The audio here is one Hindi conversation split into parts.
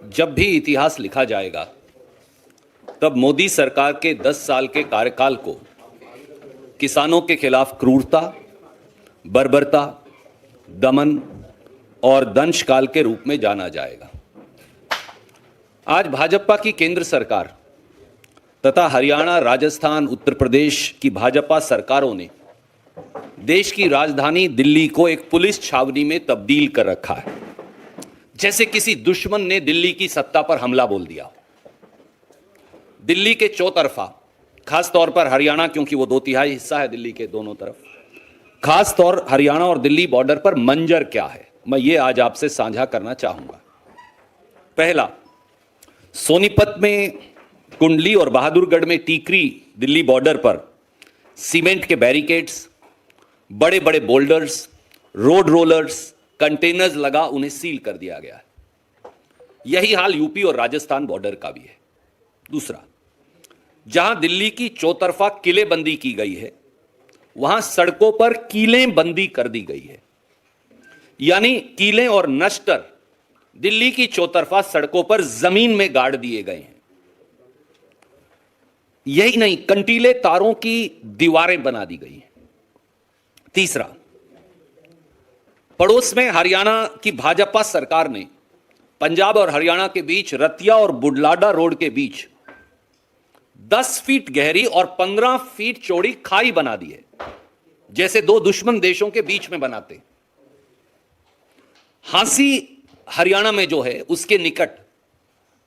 जब भी इतिहास लिखा जाएगा तब मोदी सरकार के 10 साल के कार्यकाल को किसानों के खिलाफ क्रूरता, बर्बरता, दमन और दंशकाल के रूप में जाना जाएगा। आज भाजपा की केंद्र सरकार तथा हरियाणा, राजस्थान, उत्तर प्रदेश की भाजपा सरकारों ने देश की राजधानी दिल्ली को एक पुलिस छावनी में तब्दील कर रखा है, जैसे किसी दुश्मन ने दिल्ली की सत्ता पर हमला बोल दिया। दिल्ली के चौतरफा, खास तौर पर हरियाणा, क्योंकि वो 2/3 हिस्सा है दिल्ली के दोनों तरफ, खास तौर हरियाणा और दिल्ली बॉर्डर पर मंजर क्या है, मैं ये आज आपसे साझा करना चाहूंगा। पहला, सोनीपत में कुंडली और बहादुरगढ़ में टीकरी दिल्ली बॉर्डर पर सीमेंट के बैरिकेड्स, बड़े बड़े बोल्डर्स, रोड रोलर्स, कंटेनर्स लगा उन्हें सील कर दिया गया है। यही हाल यूपी और राजस्थान बॉर्डर का भी है। दूसरा, जहां दिल्ली की चौतरफा किलेबंदी की गई है, वहां सड़कों पर कीलें बंदी कर दी गई है। यानी कीलें और नश्तर दिल्ली की चौतरफा सड़कों पर जमीन में गाड़ दिए गए हैं। यही नहीं, कंटीले तारों की दीवारें बना दी गई हैं। तीसरा, पड़ोस में हरियाणा की भाजपा सरकार ने पंजाब और हरियाणा के बीच रतिया और बुढलाडा रोड के बीच 10 फीट गहरी और 15 फीट चौड़ी खाई बना दी है, जैसे दो दुश्मन देशों के बीच में बनाते। हांसी हरियाणा में जो है, उसके निकट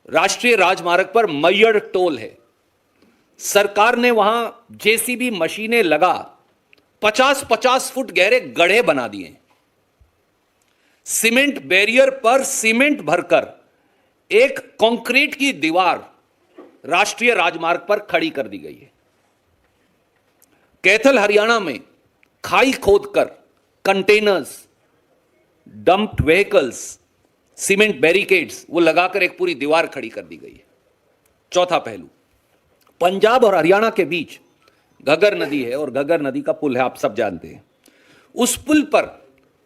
राष्ट्रीय राजमार्ग पर मैयर टोल है। सरकार ने वहां जेसीबी मशीनें लगा 50-50 फुट गहरे गड्ढे बना दिए। सीमेंट बैरियर पर सीमेंट भरकर एक कंक्रीट की दीवार राष्ट्रीय राजमार्ग पर खड़ी कर दी गई है। कैथल हरियाणा में खाई खोदकर containers, dumped vehicles, cement barricades वो लगाकर एक पूरी दीवार खड़ी कर दी गई है। चौथा पहलू, पंजाब और हरियाणा के बीच घग्गर नदी है और घग्गर नदी का पुल है, आप सब जानते हैं। उस पुल पर,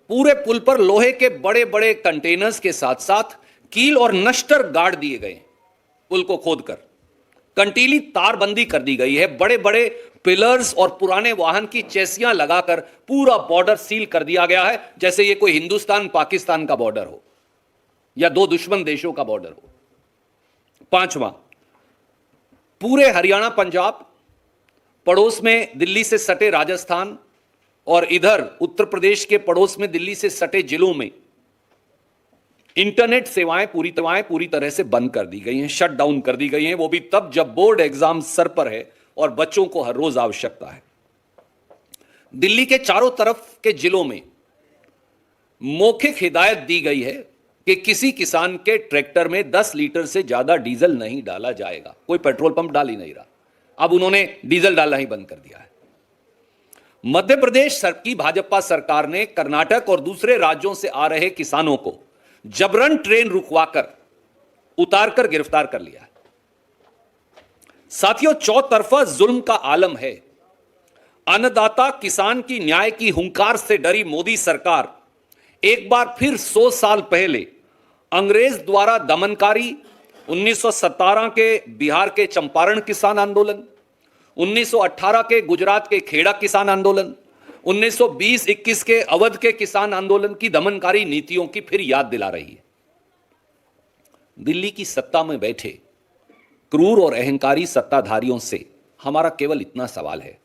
पूरे पुल पर लोहे के बड़े बड़े कंटेनर्स के साथ साथ कील और नश्तर गाड़ दिए गए। पुल को खोदकर कंटीली तारबंदी कर दी गई है। बड़े बड़े पिलर्स और पुराने वाहन की चेसियां लगाकर पूरा बॉर्डर सील कर दिया गया है, जैसे ये कोई हिंदुस्तान पाकिस्तान का बॉर्डर हो या दो दुश्मन देशों का बॉर्डर हो। पांचवां, पूरे हरियाणा, पंजाब, पड़ोस में दिल्ली से सटे राजस्थान और इधर उत्तर प्रदेश के पड़ोस में दिल्ली से सटे जिलों में इंटरनेट सेवाएं पूरी तरह से बंद कर दी गई हैं, शट डाउन कर दी गई हैं। वो भी तब जब बोर्ड एग्जाम सर पर है और बच्चों को हर रोज आवश्यकता है। दिल्ली के चारों तरफ के जिलों में मौखिक हिदायत दी गई है कि किसी किसान के ट्रैक्टर में 10 लीटर से ज्यादा डीजल नहीं डाला जाएगा। कोई पेट्रोल पंप डाल ही नहीं रहा, अब उन्होंने डीजल डालना ही बंद कर दिया है। मध्य प्रदेश की भाजपा सरकार ने कर्नाटक और दूसरे राज्यों से आ रहे किसानों को जबरन ट्रेन रुकवाकर उतारकर गिरफ्तार कर लिया है। साथियों, चौतरफा जुल्म का आलम है। अन्नदाता किसान की न्याय की हुंकार से डरी मोदी सरकार एक बार फिर 100 साल पहले अंग्रेज द्वारा दमनकारी 1917 के बिहार के चंपारण किसान आंदोलन, 1918 के गुजरात के खेड़ा किसान आंदोलन, 1920-21 के अवध के किसान आंदोलन की दमनकारी नीतियों की फिर याद दिला रही है। दिल्ली की सत्ता में बैठे क्रूर और अहंकारी सत्ताधारियों से हमारा केवल इतना सवाल है।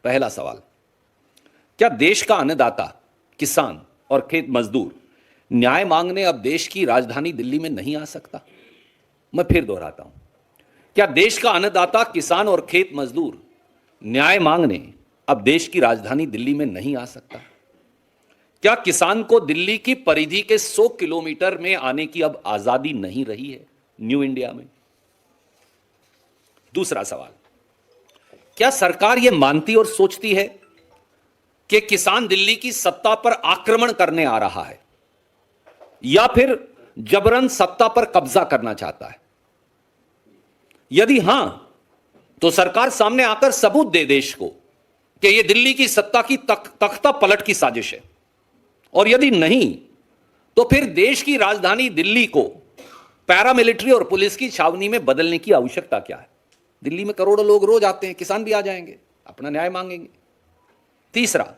पहला सवाल, क्या देश का अन्नदाता, किसान और खेत मजदूर न्याय मांगने अब देश की राजधानी दिल्ली में नहीं आ सकता? मैं फिर दोहराता हूं, क्या देश का अन्नदाता, किसान और खेत मजदूर न्याय मांगने अब देश की राजधानी दिल्ली में नहीं आ सकता? क्या किसान को दिल्ली की परिधि के 100 किलोमीटर में आने की अब आजादी नहीं रही है न्यू इंडिया में? दूसरा सवाल, क्या सरकार यह मानती और सोचती है कि किसान दिल्ली की सत्ता पर आक्रमण करने आ रहा है या फिर जबरन सत्ता पर कब्जा करना चाहता है? यदि हां, तो सरकार सामने आकर सबूत दे देश को कि यह दिल्ली की सत्ता की तख्ता पलट की साजिश है। और यदि नहीं, तो फिर देश की राजधानी दिल्ली को पैरामिलिट्री और पुलिस की छावनी में बदलने की आवश्यकता क्या है? दिल्ली में करोड़ों लोग रोज आते हैं, किसान भी आ जाएंगे, अपना न्याय मांगेंगे। तीसरा,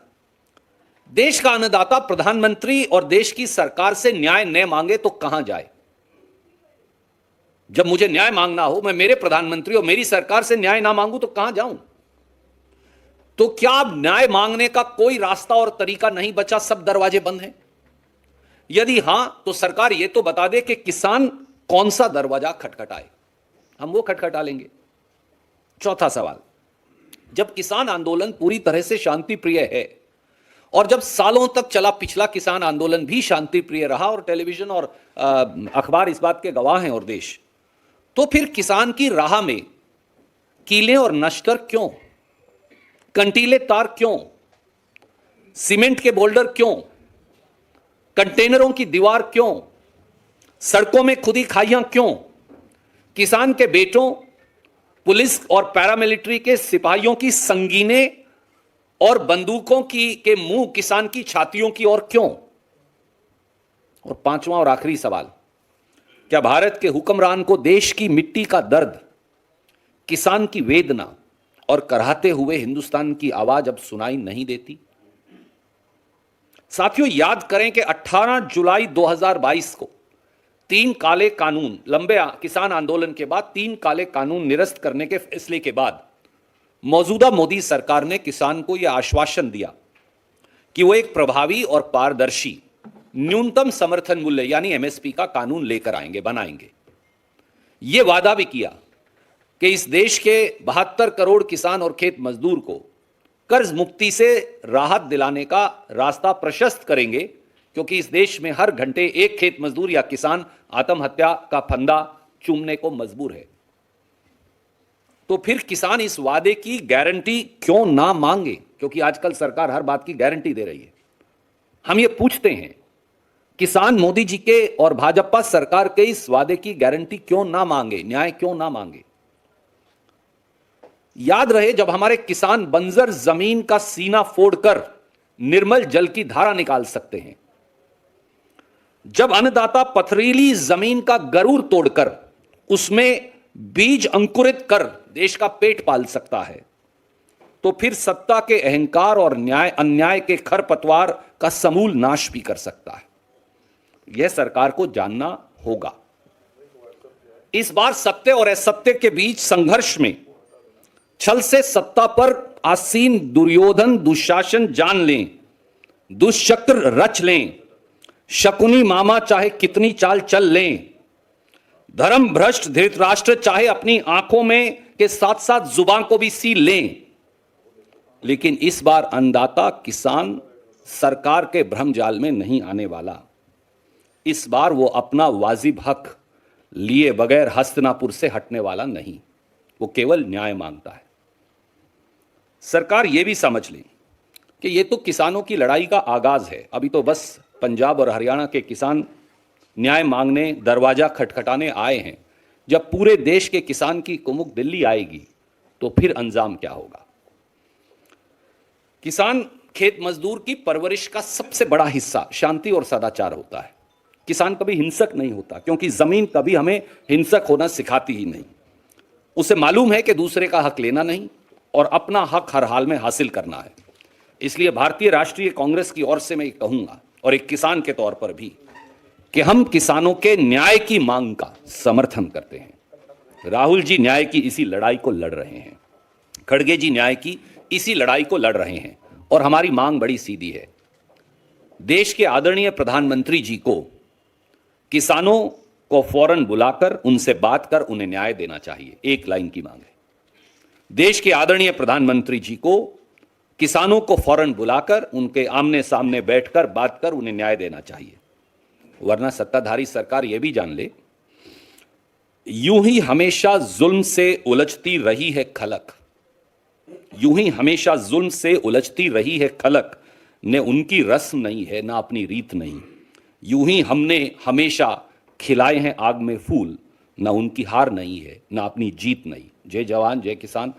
देश का अन्नदाता प्रधानमंत्री और देश की सरकार से न्याय न मांगे तो कहां जाए? जब मुझे न्याय मांगना हो, मैं मेरे प्रधानमंत्री और मेरी सरकार से न्याय ना मांगू तो कहां जाऊं? तो क्या अब न्याय मांगने का कोई रास्ता और तरीका नहीं बचा, सब दरवाजे बंद हैं? यदि हां, तो सरकार यह तो बता दे कि किसान कौन सा दरवाजा खटखटाए, हम वो खटखटा लेंगे। चौथा सवाल, जब किसान आंदोलन पूरी तरह से शांति प्रिय है और जब सालों तक चला पिछला किसान आंदोलन भी शांति प्रिय रहा और टेलीविजन और अखबार इस बात के गवाह हैं और देश, तो फिर किसान की राह में कीले और नश्तर क्यों? कंटीले तार क्यों? सीमेंट के बोल्डर क्यों? कंटेनरों की दीवार क्यों? सड़कों में खुदी खाइयां क्यों? किसान के बेटों, पुलिस और पैरामिलिट्री के सिपाहियों की संगीने और बंदूकों के मुंह किसान की छातियों की ओर क्यों? और पांचवा और आखिरी सवाल, क्या भारत के हुक्मरान को देश की मिट्टी का दर्द, किसान की वेदना और कराहते हुए हिंदुस्तान की आवाज अब सुनाई नहीं देती? साथियों, याद करें कि 18 जुलाई 2022 को 3 काले कानून, लंबे किसान आंदोलन के बाद 3 काले कानून निरस्त करने के फैसले के बाद मौजूदा मोदी सरकार ने किसान को यह आश्वासन दिया कि वो एक प्रभावी और पारदर्शी न्यूनतम समर्थन मूल्य यानी एमएसपी का कानून लेकर आएंगे, बनाएंगे। यह वादा भी किया कि इस देश के 72 करोड़ किसान और खेत मजदूर को कर्ज मुक्ति से राहत दिलाने का रास्ता प्रशस्त करेंगे, क्योंकि इस देश में हर घंटे एक खेत मजदूर या किसान आत्महत्या का फंदा चूमने को मजबूर है। तो फिर किसान इस वादे की गारंटी क्यों ना मांगे? क्योंकि आजकल सरकार हर बात की गारंटी दे रही है। हम ये पूछते हैं, किसान मोदी जी के और भाजपा सरकार के इस वादे की गारंटी क्यों ना मांगे, न्याय क्यों ना मांगे? याद रहे, जब हमारे किसान बंजर जमीन का सीना फोड़कर निर्मल जल की धारा निकाल सकते हैं, जब अन्नदाता पथरीली जमीन का गरूर तोड़कर उसमें बीज अंकुरित कर देश का पेट पाल सकता है, तो फिर सत्ता के अहंकार और अन्याय के खरपतवार का समूल नाश भी कर सकता है। यह सरकार को जानना होगा। इस बार सत्य और असत्य के बीच संघर्ष में छल से सत्ता पर आसीन दुर्योधन दुशासन जान लें, दुष्चक्र रच लें, शकुनी मामा चाहे कितनी चाल चल लें, धर्म भ्रष्ट धृतराष्ट्र चाहे अपनी आंखों में के साथ साथ जुबान को भी सील लें, लेकिन इस बार अन्नदाता किसान सरकार के भ्रम जाल में नहीं आने वाला। इस बार वो अपना वाजिब हक लिए बगैर हस्तिनापुर से हटने वाला नहीं, वो केवल न्याय मांगता है। सरकार ये भी समझ ले कि ये तो किसानों की लड़ाई का आगाज है। अभी तो बस पंजाब और हरियाणा के किसान न्याय मांगने, दरवाजा खटखटाने आए हैं। जब पूरे देश के किसान की कुमुक दिल्ली आएगी तो फिर अंजाम क्या होगा? किसान खेत मजदूर की परवरिश का सबसे बड़ा हिस्सा शांति और सदाचार होता है। किसान कभी हिंसक नहीं होता, क्योंकि जमीन कभी हमें हिंसक होना सिखाती ही नहीं। उसे मालूम है कि दूसरे का हक लेना नहीं और अपना हक हर हाल में हासिल करना है। इसलिए भारतीय राष्ट्रीय कांग्रेस की ओर से मैं कहूंगा, और एक किसान के तौर पर भी, कि हम किसानों के न्याय की मांग का समर्थन करते हैं। राहुल जी न्याय की इसी लड़ाई को लड़ रहे हैं, खड़गे जी न्याय की इसी लड़ाई को लड़ रहे हैं, और हमारी मांग बड़ी सीधी है। देश के आदरणीय प्रधानमंत्री जी को किसानों को फौरन बुलाकर उनसे बात कर उन्हें न्याय देना चाहिए। एक लाइन की मांग है। देश के आदरणीय प्रधानमंत्री जी को किसानों को फौरन बुलाकर उनके आमने सामने बैठकर बात कर उन्हें न्याय देना चाहिए, वरना सत्ताधारी सरकार यह भी जान ले, यूं ही हमेशा जुल्म से उलझती रही है खलक, यूं ही हमेशा जुल्म से उलझती रही है खलक, ने उनकी रस्म नहीं है ना अपनी रीत नहीं, यूं ही हमने हमेशा खिलाए हैं आग में फूल, ना उनकी हार नहीं है ना अपनी जीत नहीं। जय जवान जय किसान।